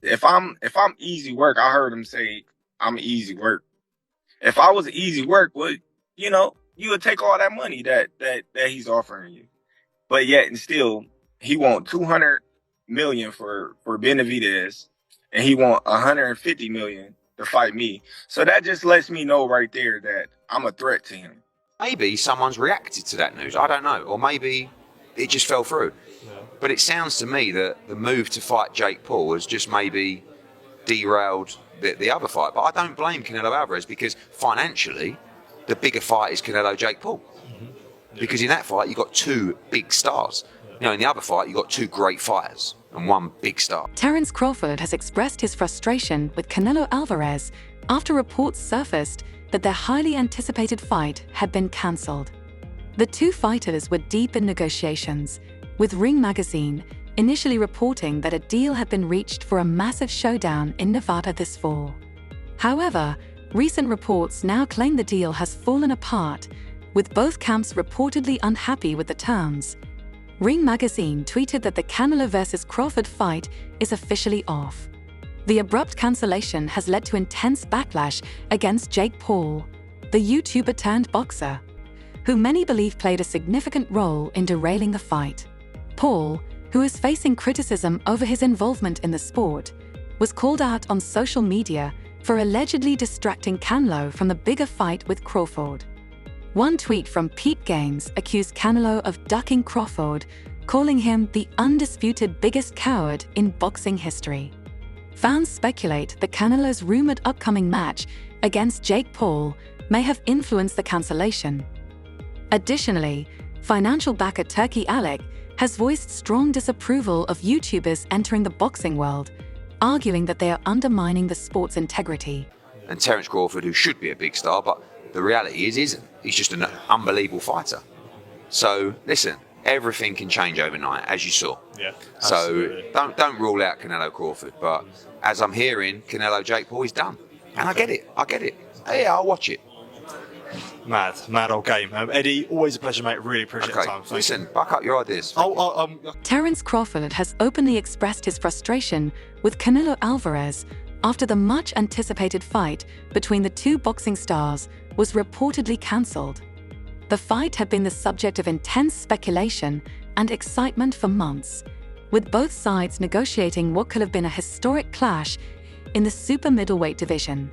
if I'm easy work, I heard him say I'm easy work. If I was easy work, well, you would take all that money that he's offering you. But yet and still, he want 200 million for Benavidez, and he want 150 million to fight me. So that just lets me know right there that I'm a threat to him. Maybe someone's reacted to that news. I don't know, or maybe it just fell through. Yeah. But it sounds to me that the move to fight Jake Paul has just maybe derailed the other fight. But I don't blame Canelo Alvarez, because financially, the bigger fight is Canelo-Jake Paul. Mm-hmm. Yeah. Because in that fight, you've got two big stars. Yeah. In the other fight, you've got two great fighters and one big star. Terence Crawford has expressed his frustration with Canelo Alvarez after reports surfaced that their highly anticipated fight had been cancelled. The two fighters were deep in negotiations, with Ring magazine initially reporting that a deal had been reached for a massive showdown in Nevada this fall. However, recent reports now claim the deal has fallen apart, with both camps reportedly unhappy with the terms. Ring magazine tweeted that the Canelo vs. Crawford fight is officially off. The abrupt cancellation has led to intense backlash against Jake Paul, the YouTuber turned boxer, who many believe played a significant role in derailing the fight. Paul, who is facing criticism over his involvement in the sport, was called out on social media for allegedly distracting Canelo from the bigger fight with Crawford. One tweet from Peep Games accused Canelo of ducking Crawford, calling him the undisputed biggest coward in boxing history. Fans speculate that Canelo's rumored upcoming match against Jake Paul may have influenced the cancellation. Additionally, financial backer Turkey Alec has voiced strong disapproval of YouTubers entering the boxing world, arguing that they are undermining the sport's integrity. And Terence Crawford, who should be a big star, but the reality is isn't. He's just an unbelievable fighter. So, listen, everything can change overnight, as you saw. Yeah. So don't rule out Canelo Crawford, but as I'm hearing, Canelo Jake Paul is done. And okay. I get it. Yeah, I'll watch it. Mad old game. Eddie, always a pleasure, mate. Really appreciate the time. Listen, back up your ideas. Terence Crawford has openly expressed his frustration with Canelo Alvarez after the much anticipated fight between the two boxing stars was reportedly cancelled. The fight had been the subject of intense speculation and excitement for months, with both sides negotiating what could have been a historic clash in the super middleweight division.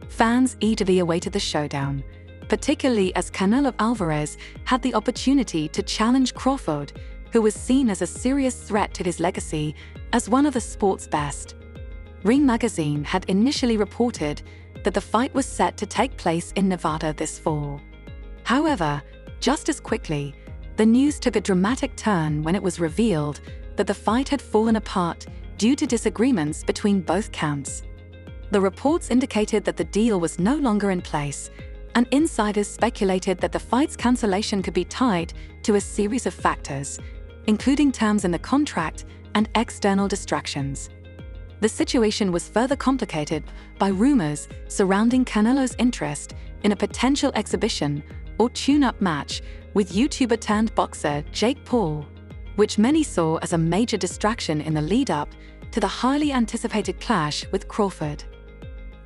Fans eagerly awaited the showdown, particularly as Canelo Alvarez had the opportunity to challenge Crawford, who was seen as a serious threat to his legacy as one of the sport's best. Ring magazine had initially reported that the fight was set to take place in Nevada this fall. However, just as quickly, the news took a dramatic turn when it was revealed that the fight had fallen apart due to disagreements between both camps. The reports indicated that the deal was no longer in place, and insiders speculated that the fight's cancellation could be tied to a series of factors, including terms in the contract and external distractions. The situation was further complicated by rumors surrounding Canelo's interest in a potential exhibition or tune-up match with YouTuber turned boxer Jake Paul, which many saw as a major distraction in the lead-up to the highly anticipated clash with Crawford.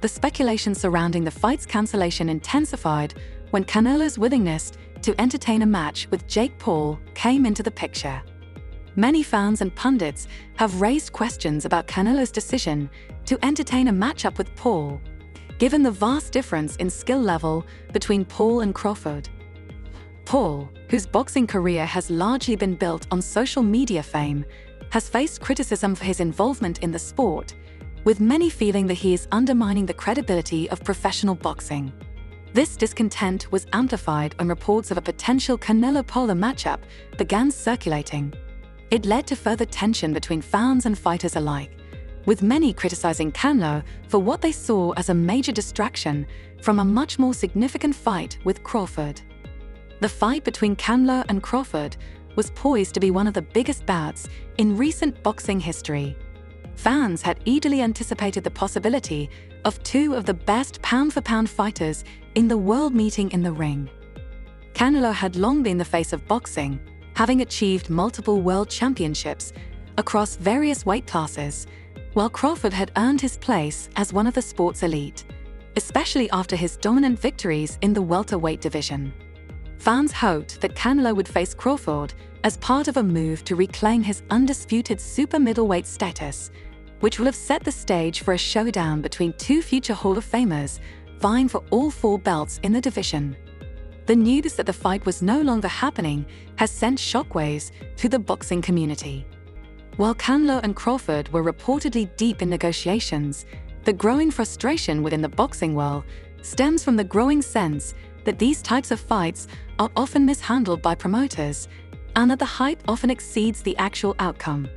The speculation surrounding the fight's cancellation intensified when Canelo's willingness to entertain a match with Jake Paul came into the picture. Many fans and pundits have raised questions about Canelo's decision to entertain a matchup with Paul, given the vast difference in skill level between Paul and Crawford. Paul, whose boxing career has largely been built on social media fame, has faced criticism for his involvement in the sport, with many feeling that he is undermining the credibility of professional boxing. This discontent was amplified when reports of a potential Canelo-Paul matchup began circulating. It led to further tension between fans and fighters alike, with many criticizing Canelo for what they saw as a major distraction from a much more significant fight with Crawford. The fight between Canelo and Crawford was poised to be one of the biggest bouts in recent boxing history. Fans had eagerly anticipated the possibility of two of the best pound-for-pound fighters in the world meeting in the ring. Canelo had long been the face of boxing, having achieved multiple world championships across various weight classes, while Crawford had earned his place as one of the sport's elite, especially after his dominant victories in the welterweight division. Fans hoped that Canelo would face Crawford as part of a move to reclaim his undisputed super middleweight status, which will have set the stage for a showdown between two future Hall of Famers vying for all 4 belts in the division. The news that the fight was no longer happening has sent shockwaves through the boxing community. While Canelo and Crawford were reportedly deep in negotiations, the growing frustration within the boxing world stems from the growing sense that these types of fights are often mishandled by promoters and that the hype often exceeds the actual outcome.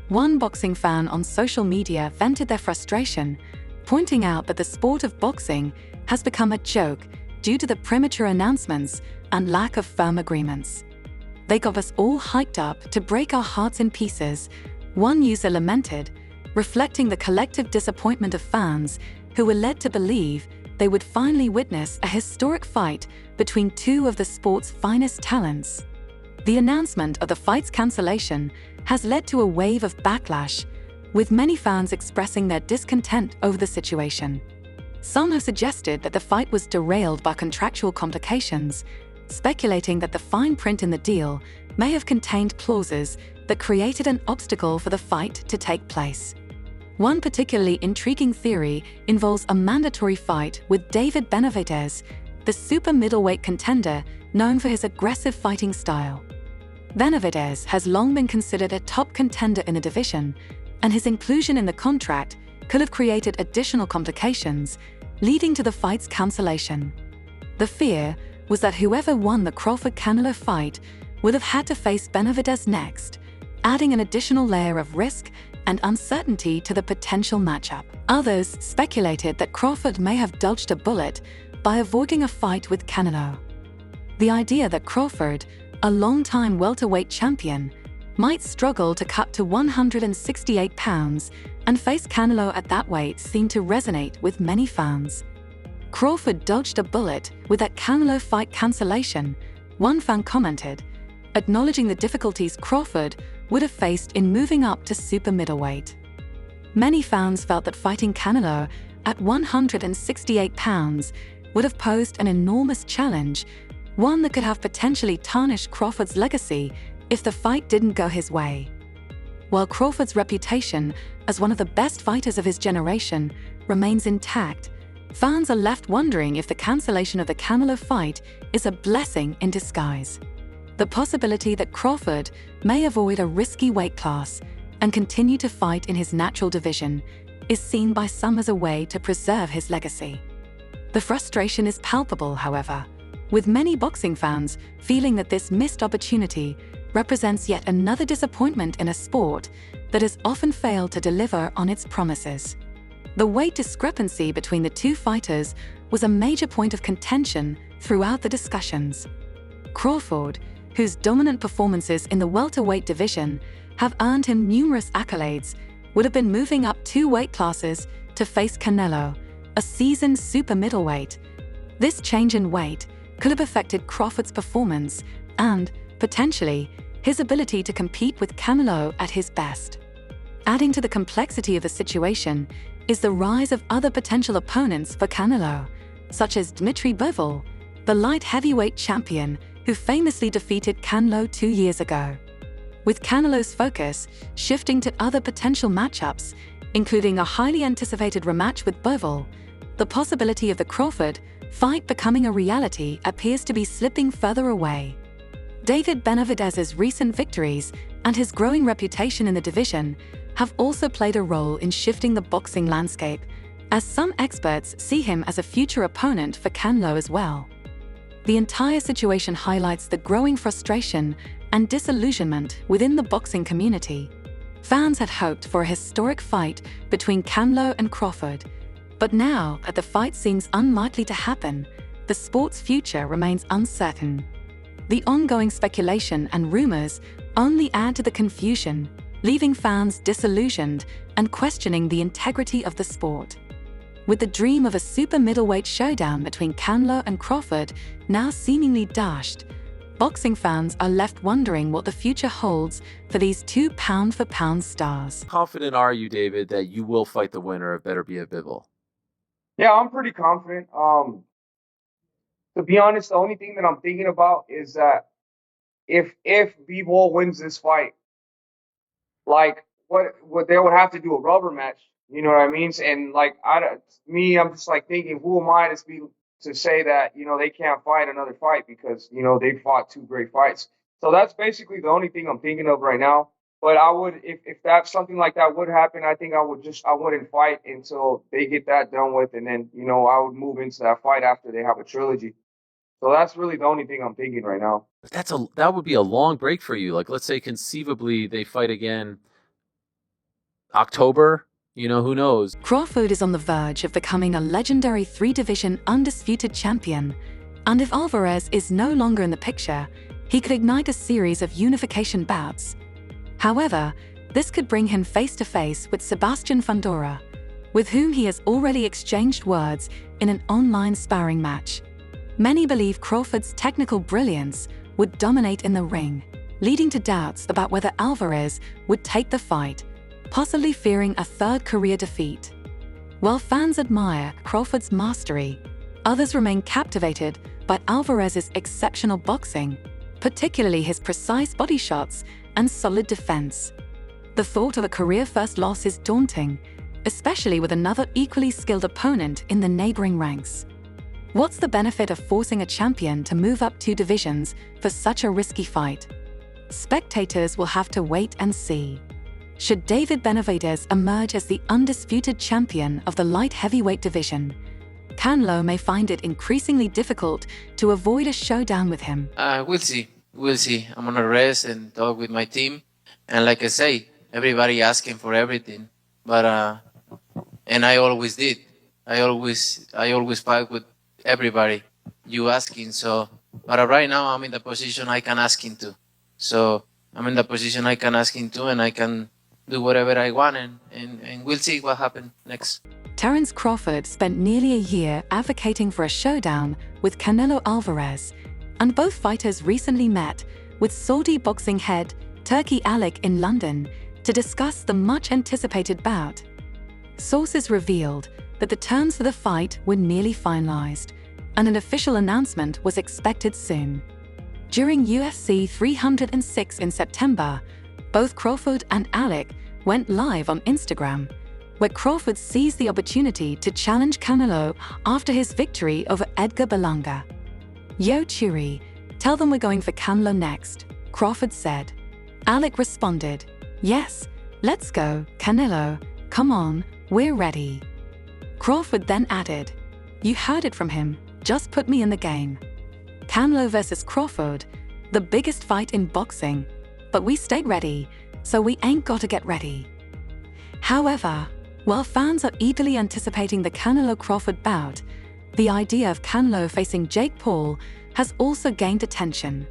One boxing fan on social media vented their frustration, pointing out that the sport of boxing has become a joke due to the premature announcements and lack of firm agreements. "They got us all hyped up to break our hearts in pieces," one user lamented, reflecting the collective disappointment of fans who were led to believe they would finally witness a historic fight between two of the sport's finest talents. The announcement of the fight's cancellation has led to a wave of backlash, with many fans expressing their discontent over the situation. Some have suggested that the fight was derailed by contractual complications, speculating that the fine print in the deal may have contained clauses that created an obstacle for the fight to take place. One particularly intriguing theory involves a mandatory fight with David Benavidez, the super middleweight contender known for his aggressive fighting style. Benavidez has long been considered a top contender in the division, and his inclusion in the contract could have created additional complications, leading to the fight's cancellation. The fear was that whoever won the Crawford-Canelo fight would have had to face Benavidez next, adding an additional layer of risk and uncertainty to the potential matchup. Others speculated that Crawford may have dodged a bullet by avoiding a fight with Canelo. The idea that Crawford, a long-time welterweight champion, might struggle to cut to 168 pounds and face Canelo at that weight seemed to resonate with many fans. "Crawford dodged a bullet with that Canelo fight cancellation," one fan commented, acknowledging the difficulties Crawford would have faced in moving up to super middleweight. Many fans felt that fighting Canelo at 168 pounds would have posed an enormous challenge, one that could have potentially tarnished Crawford's legacy if the fight didn't go his way. While Crawford's reputation as one of the best fighters of his generation remains intact, fans are left wondering if the cancellation of the Canelo fight is a blessing in disguise. The possibility that Crawford may avoid a risky weight class and continue to fight in his natural division is seen by some as a way to preserve his legacy. The frustration is palpable, however, with many boxing fans feeling that this missed opportunity represents yet another disappointment in a sport that has often failed to deliver on its promises. The weight discrepancy between the two fighters was a major point of contention throughout the discussions. Crawford, whose dominant performances in the welterweight division have earned him numerous accolades, would have been moving up 2 weight classes to face Canelo, a seasoned super middleweight. This change in weight could have affected Crawford's performance and, potentially, his ability to compete with Canelo at his best. Adding to the complexity of the situation is the rise of other potential opponents for Canelo, such as Dmitry Bivol, the light heavyweight champion who famously defeated Canelo 2 years ago. With Canelo's focus shifting to other potential matchups, including a highly anticipated rematch with Bivol, the possibility of the Crawford fight becoming a reality appears to be slipping further away. David Benavidez's recent victories and his growing reputation in the division have also played a role in shifting the boxing landscape, as some experts see him as a future opponent for Canelo as well. The entire situation highlights the growing frustration and disillusionment within the boxing community. Fans had hoped for a historic fight between Canelo and Crawford, but now that the fight seems unlikely to happen, the sport's future remains uncertain. The ongoing speculation and rumors only add to the confusion, leaving fans disillusioned and questioning the integrity of the sport. With the dream of a super middleweight showdown between Canelo and Crawford now seemingly dashed, boxing fans are left wondering what the future holds for these two pound-for-pound stars. Confident are you, David, that you will fight the winner of Better Be a Bivol? Yeah, I'm pretty confident. To be honest, the only thing that I'm thinking about is that if Bivol wins this fight, like what they would have to do a rubber match. You know what I mean? And like I'm just like thinking, who am I to say that they can't fight another fight because they fought two great fights. So that's basically the only thing I'm thinking of right now. But I would, if that's something like that would happen, I think I wouldn't fight until they get that done with, and then I would move into that fight after they have a trilogy. So that's really the only thing I'm thinking right now. That would be a long break for you. Like, let's say conceivably they fight again October. Who knows? Crawford is on the verge of becoming a legendary three-division undisputed champion. And if Alvarez is no longer in the picture, he could ignite a series of unification bouts. However, this could bring him face-to-face with Sebastian Fundora, with whom he has already exchanged words in an online sparring match. Many believe Crawford's technical brilliance would dominate in the ring, leading to doubts about whether Alvarez would take the fight, possibly fearing a third career defeat. While fans admire Crawford's mastery, others remain captivated by Alvarez's exceptional boxing, particularly his precise body shots and solid defense. The thought of a career-first loss is daunting, especially with another equally skilled opponent in the neighboring ranks. What's the benefit of forcing a champion to move up two divisions for such a risky fight? Spectators will have to wait and see. Should David Benavidez emerge as the undisputed champion of the light heavyweight division, Canelo may find it increasingly difficult to avoid a showdown with him. We'll see. We'll see. I'm gonna rest and talk with my team. And like I say, everybody asking for everything. But and I always did. I always fight with everybody. You asking, so but right now I'm in the position I can ask him to. So I'm in the position I can ask him to, and I can do whatever I want, and we'll see what happens next. Terence Crawford spent nearly a year advocating for a showdown with Canelo Alvarez, and both fighters recently met with Saudi boxing head Turki Alik in London to discuss the much-anticipated bout. Sources revealed that the terms for the fight were nearly finalized, and an official announcement was expected soon. During UFC 306 in September, both Crawford and Alik went live on Instagram, where Crawford seized the opportunity to challenge Canelo after his victory over Edgar Berlanga. "Yo, Churi, tell them we're going for Canelo next," Crawford said. Alik responded, "Yes, let's go, Canelo, come on, we're ready." Crawford then added, "You heard it from him, just put me in the game." Canelo versus Crawford, the biggest fight in boxing, but we stayed ready, so we ain't gotta get ready. However, while fans are eagerly anticipating the Canelo-Crawford bout, the idea of Canelo facing Jake Paul has also gained attention.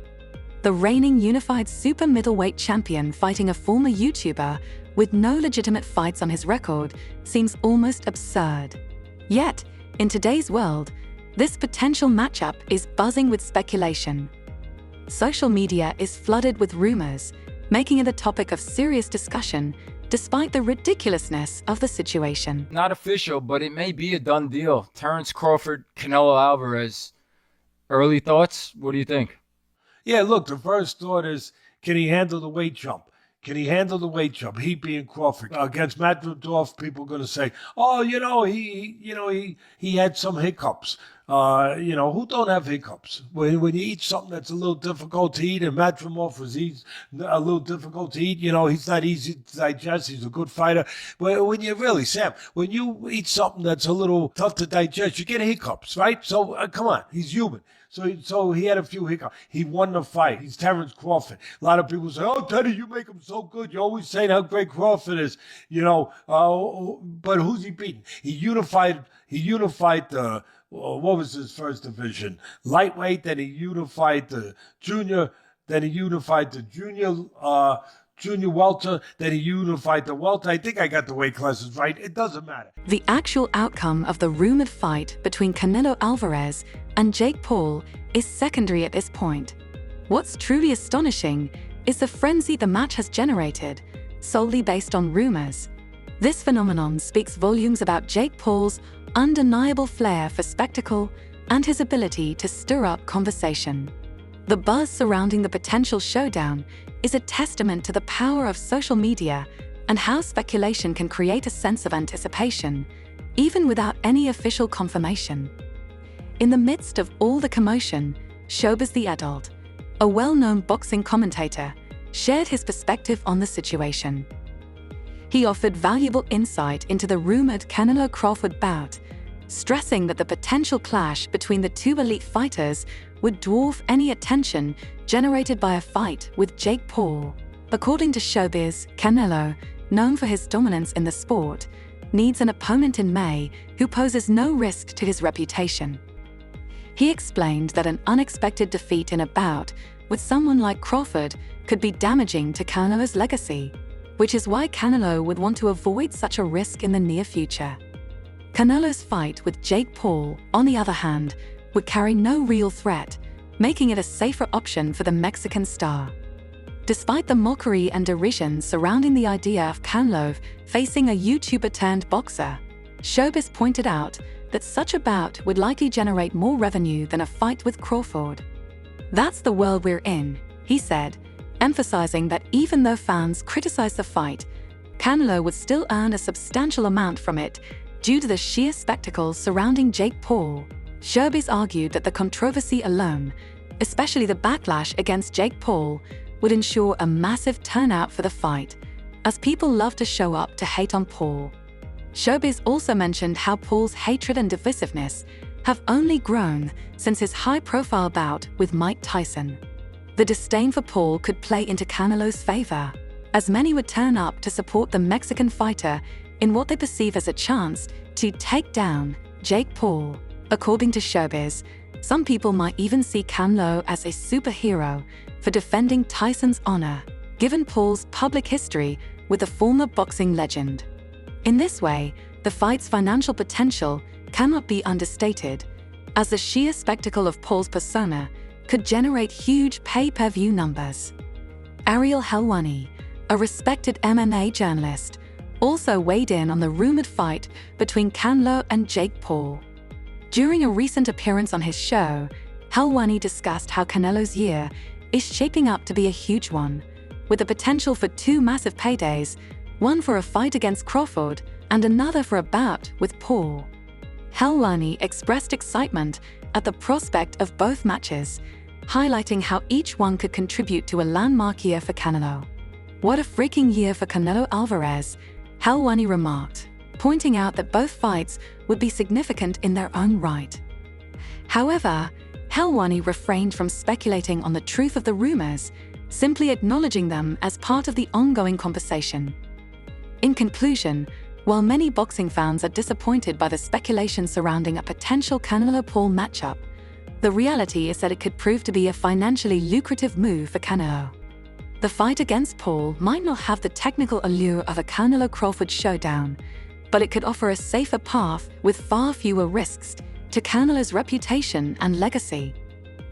The reigning unified super middleweight champion fighting a former YouTuber with no legitimate fights on his record seems almost absurd. Yet, in today's world, this potential matchup is buzzing with speculation. Social media is flooded with rumors, making it a topic of serious discussion despite the ridiculousness of the situation. Not official, but it may be a done deal. Terence Crawford, Canelo Alvarez. Early thoughts? What do you think? Yeah, look, the first thought is, can he handle the weight jump? Can he handle the weight jump? He being Crawford. Against Matvedorf, people are going to say, oh, he had some hiccups. Who don't have hiccups? When you eat something that's a little difficult to eat, and Matvedorf was a little difficult to eat, he's not easy to digest. He's a good fighter. When you eat something that's a little tough to digest, you get hiccups, right? So, come on, he's human. So he had a few hiccups. He won the fight. He's Terence Crawford. A lot of people say, "Oh, Teddy, you make him so good. You're always saying how great Crawford is." But who's he beating? He unified the what was his first division? Lightweight. Then he unified the junior. Then he unified the junior welter, then he unified the welter. I think I got the weight classes right. It doesn't matter. The actual outcome of the rumored fight between Canelo Alvarez and Jake Paul is secondary at this point. What's truly astonishing is the frenzy the match has generated, solely based on rumors. This phenomenon speaks volumes about Jake Paul's undeniable flair for spectacle and his ability to stir up conversation. The buzz surrounding the potential showdown is a testament to the power of social media and how speculation can create a sense of anticipation, even without any official confirmation. In the midst of all the commotion, Showbiz the Adult, a well-known boxing commentator, shared his perspective on the situation. He offered valuable insight into the rumored Canelo-Crawford bout, stressing that the potential clash between the two elite fighters would dwarf any attention generated by a fight with Jake Paul. According to Showbiz, Canelo, known for his dominance in the sport, needs an opponent in May who poses no risk to his reputation. He explained that an unexpected defeat in a bout with someone like Crawford could be damaging to Canelo's legacy, which is why Canelo would want to avoid such a risk in the near future. Canelo's fight with Jake Paul, on the other hand, would carry no real threat, making it a safer option for the Mexican star. Despite the mockery and derision surrounding the idea of Canelo facing a YouTuber-turned-boxer, Showbiz pointed out that such a bout would likely generate more revenue than a fight with Crawford. "That's the world we're in," he said, emphasizing that even though fans criticize the fight, Canelo would still earn a substantial amount from it due to the sheer spectacle surrounding Jake Paul. Showbiz argued that the controversy alone, especially the backlash against Jake Paul, would ensure a massive turnout for the fight, as people love to show up to hate on Paul. Showbiz also mentioned how Paul's hatred and divisiveness have only grown since his high-profile bout with Mike Tyson. The disdain for Paul could play into Canelo's favor, as many would turn up to support the Mexican fighter in what they perceive as a chance to take down Jake Paul. According to Showbiz, some people might even see Canelo as a superhero for defending Tyson's honor, given Paul's public history with the former boxing legend. In this way, the fight's financial potential cannot be understated, as the sheer spectacle of Paul's persona could generate huge pay-per-view numbers. Ariel Helwani, a respected MMA journalist, also weighed in on the rumored fight between Canelo and Jake Paul. During a recent appearance on his show, Helwani discussed how Canelo's year is shaping up to be a huge one, with the potential for two massive paydays, one for a fight against Crawford and another for a bout with Paul. Helwani expressed excitement at the prospect of both matches, highlighting how each one could contribute to a landmark year for Canelo. "What a freaking year for Canelo Alvarez," Helwani remarked, pointing out that both fights would be significant in their own right. However, Helwani refrained from speculating on the truth of the rumors, simply acknowledging them as part of the ongoing conversation. In conclusion, while many boxing fans are disappointed by the speculation surrounding a potential Canelo-Paul matchup, the reality is that it could prove to be a financially lucrative move for Canelo. The fight against Paul might not have the technical allure of a Canelo-Crawford showdown, but it could offer a safer path with far fewer risks to Canelo's reputation and legacy.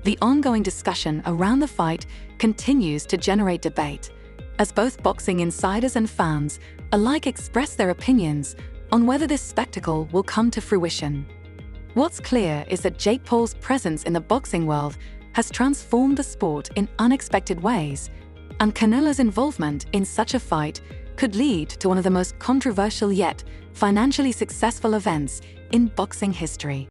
The ongoing discussion around the fight continues to generate debate, as both boxing insiders and fans alike express their opinions on whether this spectacle will come to fruition. What's clear is that Jake Paul's presence in the boxing world has transformed the sport in unexpected ways, and Canelo's involvement in such a fight could lead to one of the most controversial yet financially successful events in boxing history.